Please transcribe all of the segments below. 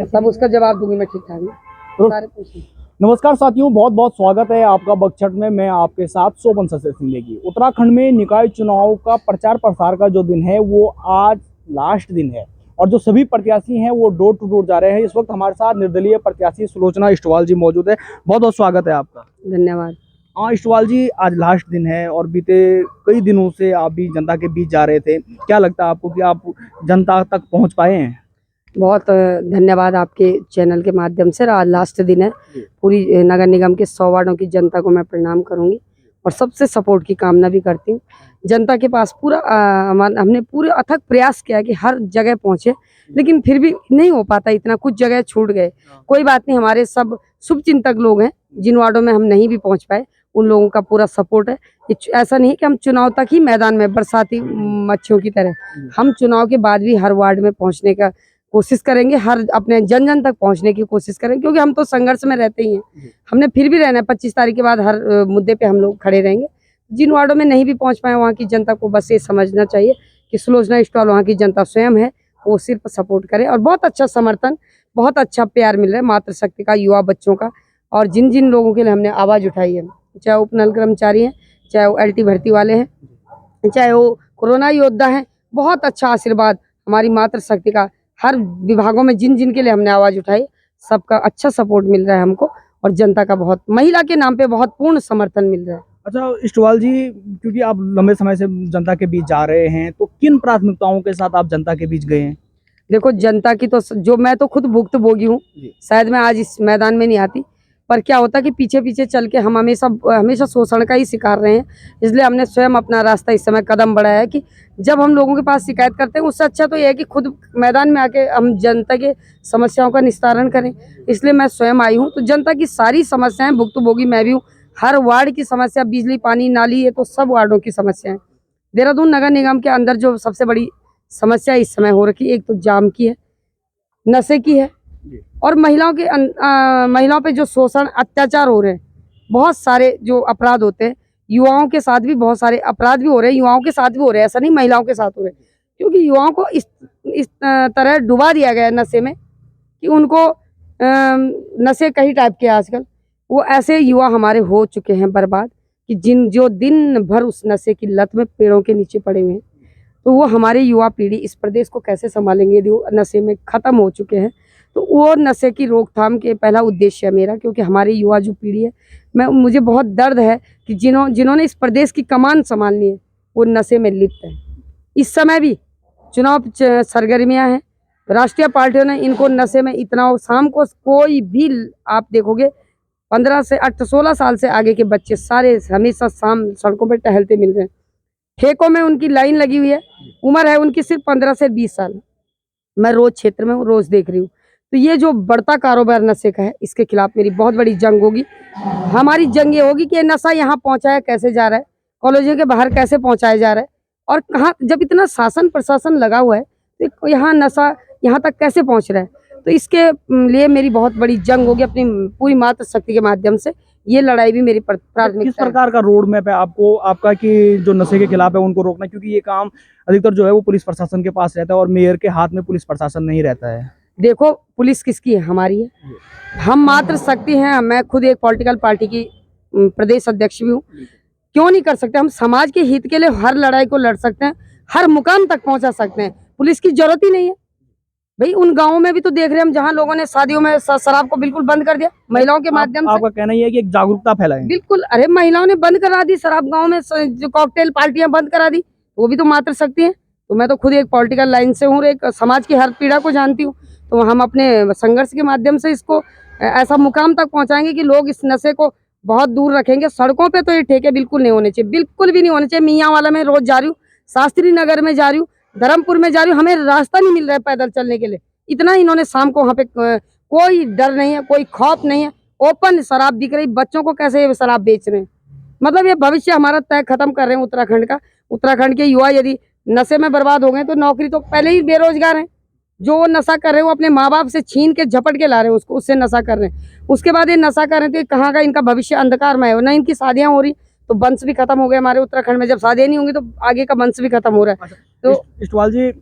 सब उसका जवाब दूंगी मैं ठीक ठाक में। सारे पूछिए। नमस्कार साथियों, बहुत बहुत स्वागत है आपका बगछट में। मैं आपके साथ शोभन ससे जिंदगी। उत्तराखंड में निकाय चुनाव का प्रचार प्रसार का जो दिन है वो आज लास्ट दिन है और जो सभी प्रत्याशी हैं वो डोर टू डोर जा रहे हैं। इस वक्त हमारे साथ निर्दलीय प्रत्याशी सुलोचना इस्टवाल जी मौजूद है। बहुत बहुत स्वागत है आपका। धन्यवाद। हाँ इस्टवाल जी, आज लास्ट दिन है और बीते कई दिनों से आप भी जनता के बीच जा रहे थे। क्या लगता है आपको कि आप जनता तक पहुंच पाए हैं? बहुत धन्यवाद आपके चैनल के माध्यम से। आज लास्ट दिन है। पूरी नगर निगम के 100 वार्डों की जनता को मैं प्रणाम करूंगी और सबसे सपोर्ट की कामना भी करती हूँ। जनता के पास पूरा हमने पूरे अथक प्रयास किया कि हर जगह पहुंचे, लेकिन फिर भी नहीं हो पाता। इतना कुछ जगह छूट गए। कोई बात नहीं, हमारे सब शुभचिंतक लोग हैं। जिन वार्डों में हम नहीं भी पहुंच पाए उन लोगों का पूरा सपोर्ट है। ऐसा नहीं कि हम चुनाव तक ही मैदान में बरसाती मच्छियों की तरह, हम चुनाव के बाद भी हर वार्ड में पहुंचने का कोशिश करेंगे। हर अपने जन जन तक पहुंचने की कोशिश करेंगे, क्योंकि हम तो संघर्ष में रहते ही हैं। हमने फिर भी रहना है। 25 तारीख के बाद हर मुद्दे पे हम लोग खड़े रहेंगे। जिन वार्डों में नहीं भी पहुंच पाए वहाँ की जनता को बस ये समझना चाहिए कि सुलोचना इस्टवाल वहाँ की जनता स्वयं है, वो सिर्फ सपोर्ट करे। और बहुत अच्छा समर्थन, बहुत अच्छा प्यार मिल रहा है मातृशक्ति का, युवा बच्चों का। और जिन जिन लोगों के लिए हमने आवाज़ उठाई है, चाहे वो उपनल कर्मचारी हैं, चाहे वो LT भर्ती वाले हैं, चाहे वो कोरोना योद्धा हैं, बहुत अच्छा आशीर्वाद हमारी मातृशक्ति का। हर विभागों में जिन जिन के लिए हमने आवाज़ उठाई, सबका अच्छा सपोर्ट मिल रहा है हमको। और जनता का बहुत, महिला के नाम पे बहुत पूर्ण समर्थन मिल रहा है। अच्छा इस्टवाल जी, क्योंकि आप लंबे समय से जनता के बीच जा रहे हैं, तो किन प्राथमिकताओं के साथ आप जनता के बीच गए हैं? देखो, जनता की तो जो मैं तो खुद भुक्तभोगी हूँ। शायद मैं आज इस मैदान में नहीं आती, पर क्या होता कि पीछे पीछे चल के हम हमेशा शोषण का ही शिकार रहे हैं। इसलिए हमने स्वयं अपना रास्ता इस समय कदम बढ़ाया है कि जब हम लोगों के पास शिकायत करते हैं, उससे अच्छा तो यह है कि खुद मैदान में आके हम जनता के समस्याओं का निस्तारण करें। इसलिए मैं स्वयं आई हूँ। तो जनता की सारी समस्याएं भुक्तभोगी मैं भी हूँ। हर वार्ड की समस्या, बिजली, पानी, नाली, ये तो सब वार्डों की समस्या है। देहरादून नगर निगम के अंदर जो सबसे बड़ी समस्या इस समय हो रखी है, एक तो जाम की है, नशे की है, और महिलाओं पे जो शोषण, अत्याचार हो रहे हैं। बहुत सारे जो अपराध होते हैं, युवाओं के साथ भी बहुत सारे अपराध भी हो रहे हैं। युवाओं के साथ भी हो रहे हैं, ऐसा नहीं महिलाओं के साथ हो रहे हैं। क्योंकि युवाओं को इस तरह डुबा दिया गया है नशे में कि उनको नशे कई टाइप के आजकल, वो ऐसे युवा हमारे हो चुके हैं बर्बाद कि जो दिन भर उस नशे की लत में पेड़ों के नीचे पड़े हुए हैं। तो वो हमारे युवा पीढ़ी इस प्रदेश को कैसे संभालेंगे यदि वो नशे में ख़त्म हो चुके हैं। तो वो नशे की रोकथाम के पहला उद्देश्य है मेरा, क्योंकि हमारी युवा जो पीढ़ी है, मुझे बहुत दर्द है कि जिन्होंने इस प्रदेश की कमान संभालनी है वो नशे में लिप्त है। इस समय भी चुनाव सरगर्मियाँ हैं, राष्ट्रीय पार्टियों ने इनको नशे में इतना, शाम को कोई भी आप देखोगे 15 से 16 साल से आगे के बच्चे सारे हमेशा शाम सड़कों पर टहलते मिल रहे हैं। ठेकों में उनकी लाइन लगी हुई है। उम्र है उनकी सिर्फ 15 से 20 साल। मैं रोज क्षेत्र में हूँ, रोज देख रही हूँ। तो ये जो बढ़ता कारोबार नशे का है, इसके खिलाफ मेरी बहुत बड़ी जंग होगी। हमारी जंग ये होगी कि ये नशा यहाँ पहुँचाया कैसे जा रहा है, कॉलेजों के बाहर कैसे पहुँचाया जा रहा है, और कहाँ, जब इतना शासन प्रशासन लगा हुआ है तो यहाँ नशा यहाँ तक कैसे पहुँच रहा है। तो इसके लिए मेरी बहुत बड़ी जंग होगी अपनी पूरी मातृशक्ति के माध्यम से। ये लड़ाई भी मेरी प्राथमिकता। किस प्रकार का रोड मैप है आपका कि जो नशे के खिलाफ है उनको रोकना? क्योंकि ये काम अधिकतर जो है वो पुलिस प्रशासन के पास रहता है और मेयर के हाथ में पुलिस प्रशासन नहीं रहता है। देखो, पुलिस किसकी है? हमारी है। हम मातृशक्ति हैं। मैं खुद एक पॉलिटिकल पार्टी की प्रदेश अध्यक्ष भी हूँ। क्यों नहीं कर सकते? हम समाज के हित के लिए हर लड़ाई को लड़ सकते हैं, हर मुकाम तक पहुंचा सकते हैं। पुलिस की जरूरत ही नहीं है भाई। उन गाँवों में भी तो देख रहे हैं हम, जहाँ लोगों ने शादियों में शराब को बिल्कुल बंद कर दिया महिलाओं के माध्यम से। आपका कहना ये है कि एक जागरूकता फैलाएं? बिल्कुल। अरे महिलाओं ने बंद करा दी शराब, गाँव में जो कॉकटेल पार्टियां बंद करा दी, वो भी तो मातृशक्ति है। तो मैं तो खुद एक पॉलिटिकल लाइन से हूँ, एक समाज की हर पीड़ा को जानती हूँ। तो हम अपने संघर्ष के माध्यम से इसको ऐसा मुकाम तक पहुंचाएंगे कि लोग इस नशे को बहुत दूर रखेंगे। सड़कों पे तो ये ठेके बिल्कुल नहीं होने चाहिए, बिल्कुल भी नहीं होने चाहिए। मियांवाला में रोज जा रही हूँ, शास्त्री नगर में जा रही हूँ, धर्मपुर में जा रही हूँ, हमें रास्ता नहीं मिल रहा है पैदल चलने के लिए। इतना इन्होंने शाम को वहाँ पे कोई डर नहीं है, कोई खौफ नहीं है। ओपन शराब दिख रही, बच्चों को कैसे ये शराब बेच रहे हैं। मतलब ये भविष्य हमारा तय खत्म कर रहे हैं उत्तराखंड का। उत्तराखंड के युवा यदि नशे में बर्बाद हो गए तो नौकरी तो पहले ही बेरोजगार हैं। जो वो नशा कर रहे हैं वो अपने माँ बाप से छीन के झपट के ला रहे हैं उसको, उससे नशा कर रहे हैं। उसके बाद ये नशा कर रहे थे, कहाँ का इनका भविष्य अंधकारमय हो, ना इनकी शादियाँ हो रही। तो वंश भी खत्म हो गया हमारे उत्तराखंड में। जब शादियां नहीं होंगी तो आगे का वंश भी खत्म हो रहा है। तो इस्टवाल जी,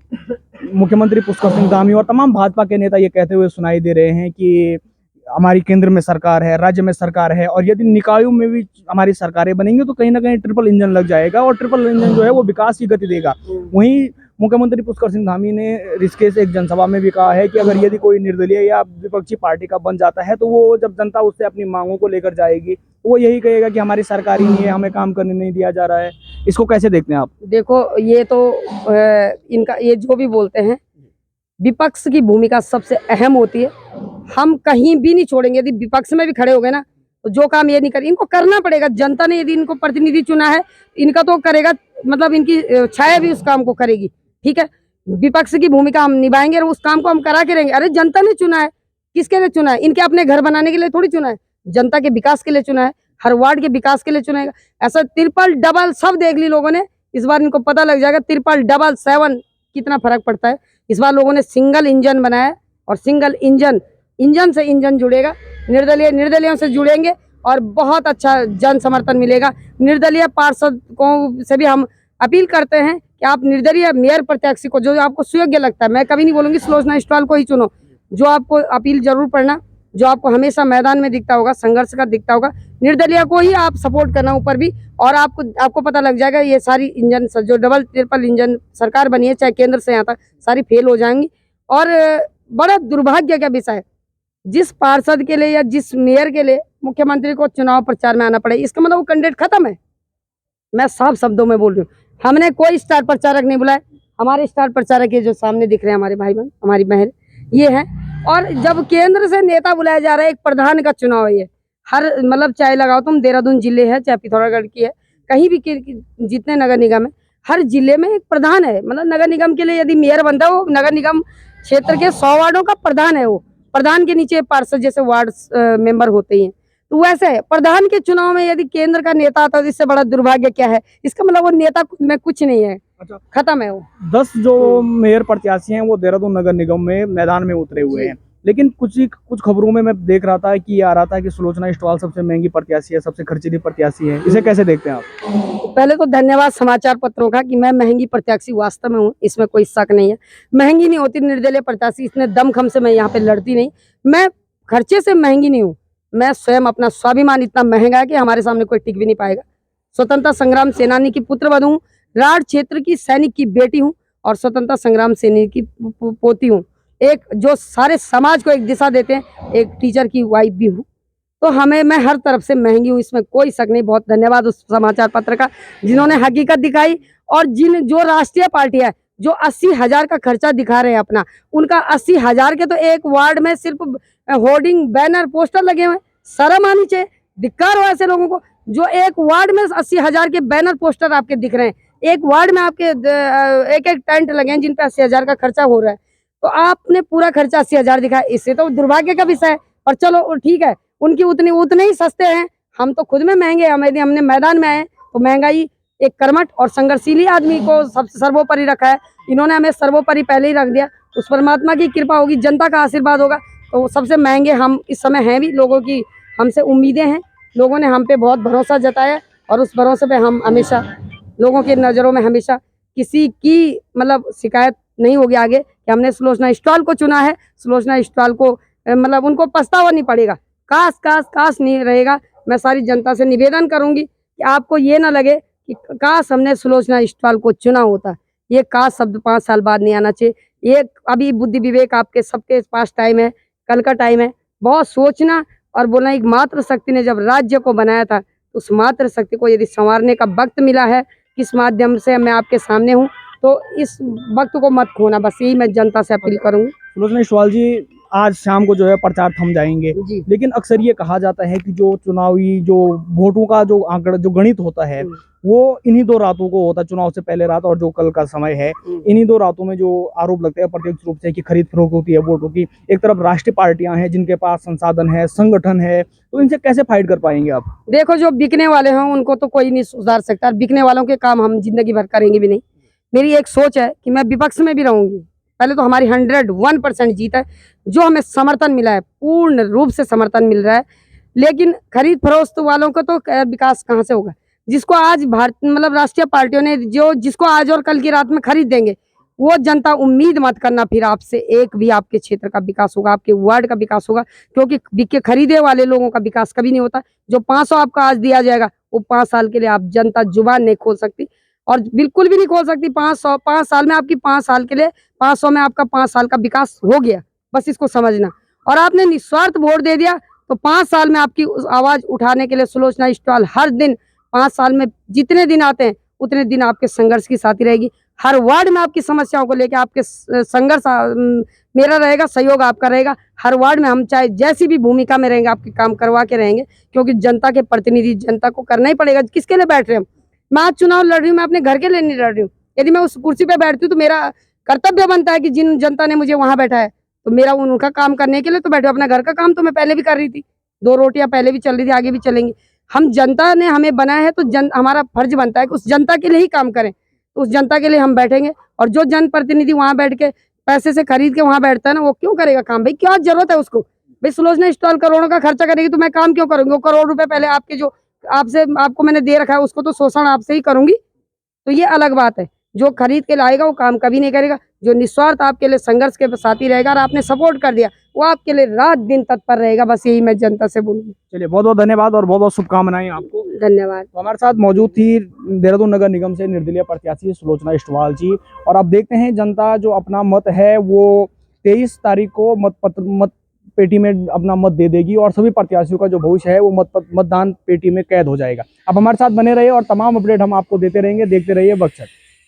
मुख्यमंत्री पुष्कर सिंह धामी और तमाम भाजपा के नेता ये कहते हुए सुनाई दे रहे हैं कि हमारी केंद्र में सरकार है, राज्य में सरकार है, और यदि निकायों में भी हमारी सरकारें बनेंगी तो कहीं ना कहीं ट्रिपल इंजन लग जाएगा, और ट्रिपल इंजन जो है वो विकास की गति देगा। वहीं मुख्यमंत्री पुष्कर सिंह धामी ने ऋषिकेश एक जनसभा में भी कहा है कि अगर यदि कोई निर्दलीय या विपक्षी पार्टी का बन जाता है तो वो जब जनता उससे अपनी मांगों को लेकर जाएगी तो वो यही कहेगा कि हमारी सरकार ही नहीं है, हमें काम करने नहीं दिया जा रहा है। इसको कैसे देखते हैं आप? देखो, ये तो इनका ये जो भी बोलते हैं, विपक्ष की भूमिका सबसे अहम होती है। हम कहीं भी नहीं छोड़ेंगे। यदि विपक्ष में भी खड़े हो गए ना तो जो काम ये नहीं कर, इनको करना पड़ेगा। जनता ने यदि इनको प्रतिनिधि चुना है, इनका तो करेगा, मतलब इनकी छाया भी उस काम को करेगी। ठीक है, विपक्ष की भूमिका हम निभाएंगे और उस काम को हम करा के रहेंगे। अरे जनता ने चुना है, किसके लिए चुना है? इनके अपने घर बनाने के लिए थोड़ी चुना है, जनता के विकास के लिए चुना है, हर वार्ड के विकास के लिए चुनेगा। ऐसा ट्रिपल डबल सब देख ली लोगों ने। इस बार इनको पता लग जाएगा ट्रिपल डबल 7 कितना फर्क पड़ता है। इस बार लोगों ने सिंगल इंजन बनाया और सिंगल इंजन से इंजन जुड़ेगा। निर्दलीयों से जुड़ेंगे और बहुत अच्छा जन समर्थन मिलेगा। निर्दलीय पार्षदों से भी हम अपील करते हैं कि आप निर्दलीय मेयर प्रत्याशी को, जो आपको सुयोग्य लगता है, मैं कभी नहीं बोलूंगी सुलोचना इस्टवाल को ही चुनो, जो आपको अपील जरूर पढ़ना, जो आपको हमेशा मैदान में दिखता होगा, संघर्ष का दिखता होगा, निर्दलीय को ही आप सपोर्ट करना ऊपर भी। और आपको पता लग जाएगा ये सारी इंजन जो डबल ट्रिपल इंजन सरकार बनी है, चाहे केंद्र से यहाँ तक, सारी फेल हो जाएंगी। और बड़ा दुर्भाग्य का विषय है, जिस पार्षद के लिए या जिस मेयर के लिए मुख्यमंत्री को चुनाव प्रचार में आना पड़े, इसका मतलब वो कैंडिडेट खत्म है। मैं साफ शब्दों में बोल रही हूँ, हमने कोई स्टार प्रचारक नहीं बुलाए। हमारे स्टार प्रचारक ये जो सामने दिख रहे हैं, हमारे भाई बहन, हमारी बहन, ये है। और जब केंद्र से नेता बुलाया जा रहा है, एक प्रधान का चुनाव है ये, हर मतलब चाहे लगाओ तुम देहरादून जिले है, चाहे पिथौरागढ़ की है, कहीं भी जितने नगर निगम है, हर जिले में एक प्रधान है। मतलब नगर निगम के लिए यदि मेयर बनता है, वो नगर निगम क्षेत्र के 100 वार्डों का प्रधान है। वो प्रधान के नीचे पार्षद जैसे वार्ड मेंबर होते हैं। तो वैसे है, प्रधान के चुनाव में यदि केंद्र का नेता आता है तो इससे बड़ा दुर्भाग्य क्या है? इसका मतलब वो नेता में कुछ नहीं है, अच्छा, खत्म है वो। 10 जो मेयर प्रत्याशी हैं वो देहरादून नगर निगम में मैदान में उतरे हुए हैं, लेकिन कुछ खबरों में मैं देख रहा था कि ये आ रहा था कि सुलोचना इस्टवाल सबसे महंगी प्रत्याशी है, सबसे खर्चीली प्रत्याशी है। इसे कैसे देखते हैं आप? पहले तो धन्यवाद समाचार पत्रों का कि मैं महंगी प्रत्याशी वास्तव में हूँ, इसमें कोई शक नहीं है। महंगी नहीं होती निर्दलीय प्रत्याशी, इतने दमखम से मैं यहाँ पे लड़ती नहीं। मैं खर्चे से महंगी नहीं हूँ, मैं स्वयं अपना स्वाभिमान इतना महंगा है कि हमारे सामने कोई टिक भी नहीं पाएगा। स्वतंत्रता संग्राम सेनानी की पुत्रवधू हूँ, राढ़ क्षेत्र की सैनिक की बेटी हूँ और स्वतंत्रता संग्राम सेनानी की पोती हूँ। एक जो सारे समाज को एक दिशा देते हैं, एक टीचर की वाइफ भी हूँ। तो मैं हर तरफ से महंगी हूँ, इसमें कोई शक नहीं। बहुत धन्यवाद उस समाचार पत्र का जिन्होंने हकीकत दिखाई। और जो राष्ट्रीय पार्टी है जो 80,000 का खर्चा दिखा रहे हैं अपना, उनका 80,000 के तो एक वार्ड में सिर्फ होर्डिंग बैनर पोस्टर लगे हुए। शर्म आनी चाहिए, धिक्कार हो ऐसे लोगों को जो एक वार्ड में 80,000 के बैनर पोस्टर आपके दिख रहे हैं। एक वार्ड में आपके एक टेंट लगे हैं जिन पे 80,000 का खर्चा हो रहा है, तो आपने पूरा खर्चा 80,000 दिखाया। इससे तो दुर्भाग्य का विषय है। और चलो ठीक है, उनकी उतने ही सस्ते हैं, हम तो खुद में महंगे हैं। यदि हमने मैदान में आए तो महंगाई एक कर्मठ और संघर्षशीली आदमी को सबसे सर्वोपरि रखा है। इन्होंने हमें सर्वोपरि पहले ही रख दिया। उस परमात्मा की कृपा होगी, जनता का आशीर्वाद होगा, तो सबसे महंगे हम इस समय हैं भी। लोगों की हमसे उम्मीदें हैं, लोगों ने हम पे बहुत भरोसा जताया और उस भरोसे पे हम हमेशा लोगों की नज़रों में हमेशा किसी की मतलब शिकायत नहीं होगी आगे कि हमने सुलोचना इस्टवाल को चुना है। सुलोचना इस्टवाल को मतलब उनको पछतावा नहीं पड़ेगा, काश नहीं रहेगा। मैं सारी जनता से निवेदन करूंगी कि आपको ये ना लगे कि काश हमने सुलोचना इस्टवाल को चुना होता। ये काश शब्द 5 साल बाद नहीं आना चाहिए। ये अभी बुद्धि विवेक आपके सबके पास टाइम है, कल का टाइम है, बहुत सोचना और बोलना। एक मात्र शक्ति ने जब राज्य को बनाया था, उस मात्र शक्ति को यदि संवारने का वक्त मिला है, किस माध्यम से मैं आपके सामने हूँ, तो इस वक्त को मत खोना। बस यही मैं जनता से अपील करूंगी। सुलोचना इस्टवाल जी, आज शाम को जो है प्रचार थम जाएंगे, लेकिन अक्सर ये कहा जाता है कि जो चुनावी जो वोटों का जो आंकड़ा जो गणित होता है वो इन्हीं 2 रातों को होता है, चुनाव से पहले रात और जो कल का समय है। इन्हीं 2 रातों में जो आरोप लगते हैं प्रत्यक्ष रूप से कि खरीद फरोख्त होती है वोटों की। एक तरफ राष्ट्रीय पार्टियां हैं जिनके पास संसाधन है, संगठन है, तो इनसे कैसे फाइट कर पाएंगे आप? देखो, जो बिकने वाले हैं उनको तो कोई नहीं सुधार सकता। बिकने वालों के काम हम जिंदगी भर करेंगे भी नहीं। मेरी एक सोच है कि मैं विपक्ष में भी रहूंगी। पहले तो हमारी 101% जीत है, जो हमें समर्थन मिला है, पूर्ण रूप से समर्थन मिल रहा है। लेकिन खरीद फरोख्त वालों को तो विकास कहाँ से होगा? जिसको आज भारत मतलब राष्ट्रीय पार्टियों ने जो जिसको आज और कल की रात में खरीद देंगे, वो जनता उम्मीद मत करना फिर आपसे एक भी आपके क्षेत्र का विकास होगा, आपके वार्ड का विकास होगा, क्योंकि बिके खरीदे वाले लोगों का विकास कभी नहीं होता। जो 500 आपका आज दिया जाएगा, वो 5 साल के लिए आप जनता जुबान नहीं खोल सकती और बिल्कुल भी नहीं खोल सकती। 5 साल में आपकी 5 साल के लिए 500 में आपका 5 साल का विकास हो गया, बस इसको समझना। और आपने निस्वार्थ वोट दे दिया तो 5 साल में आपकी उस आवाज उठाने के लिए सुलोचना स्टॉल हर दिन 5 साल में जितने दिन आते हैं उतने दिन आपके संघर्ष की साथी रहेगी। हर वार्ड में आपकी समस्याओं को लेकर आपके संघर्ष मेरा रहेगा, सहयोग आपका रहेगा। हर वार्ड में हम चाहे जैसी भी भूमिका में रहेंगे आपके काम करवा के रहेंगे, क्योंकि जनता के प्रतिनिधि जनता को करना ही पड़ेगा। किसके लिए बैठ रहे हैं हम? मैं आज चुनाव लड़ रही हूँ, मैं अपने घर के लिए नहीं लड़ रही हूँ। यदि मैं उस कुर्सी पे बैठती हूँ तो मेरा कर्तव्य बनता है कि जिन जनता ने मुझे वहां बैठा है तो मेरा उनका काम करने के लिए तो बैठे। अपना घर का काम तो मैं पहले भी कर रही थी, 2 रोटियां पहले भी चल रही थी, आगे भी चलेंगी। हम जनता ने हमें बनाया है तो हमारा फर्ज बनता है कि उस जनता के लिए ही काम करें। तो उस जनता के लिए हम बैठेंगे। और जो जनप्रतिनिधि वहां बैठ के पैसे से खरीद के वहां बैठता है ना, वो क्यों करेगा काम भाई? क्या जरूरत है उसको? भाई सुलोचना स्टॉल करोड़ों का खर्चा करेगी तो मैं काम क्यों करूंगी? वो करोड़ रुपए पहले आपके जो आपको मैंने दे रखा है उसको तो शोषण आपसे ही करूंगी, तो ये अलग बात है। जो खरीद के लाएगा वो काम कभी नहीं करेगा। जो निस्वार्थ आपके लिए संघर्ष के साथी रहेगा और आपने सपोर्ट कर दिया, वो आपके लिए रात दिन तत्पर रहेगा। बस यही मैं जनता से बोलूंगी। चलिए, बहुत बहुत धन्यवाद और बहुत बहुत शुभकामनाएं आपको। धन्यवाद। तो हमारे साथ मौजूद थी देहरादून नगर निगम से निर्दलीय प्रत्याशी सुलोचना स्टवाल जी। और अब देखते हैं जनता जो अपना मत है वो 23 तारीख को मत पेटी में अपना मत दे देगी और सभी प्रत्याशियों का जो भविष्य है वो मतदान पेटी में कैद हो जाएगा। अब हमारे साथ बने रहिए और तमाम अपडेट हम आपको देते रहेंगे। देखते रहिए बक्सर।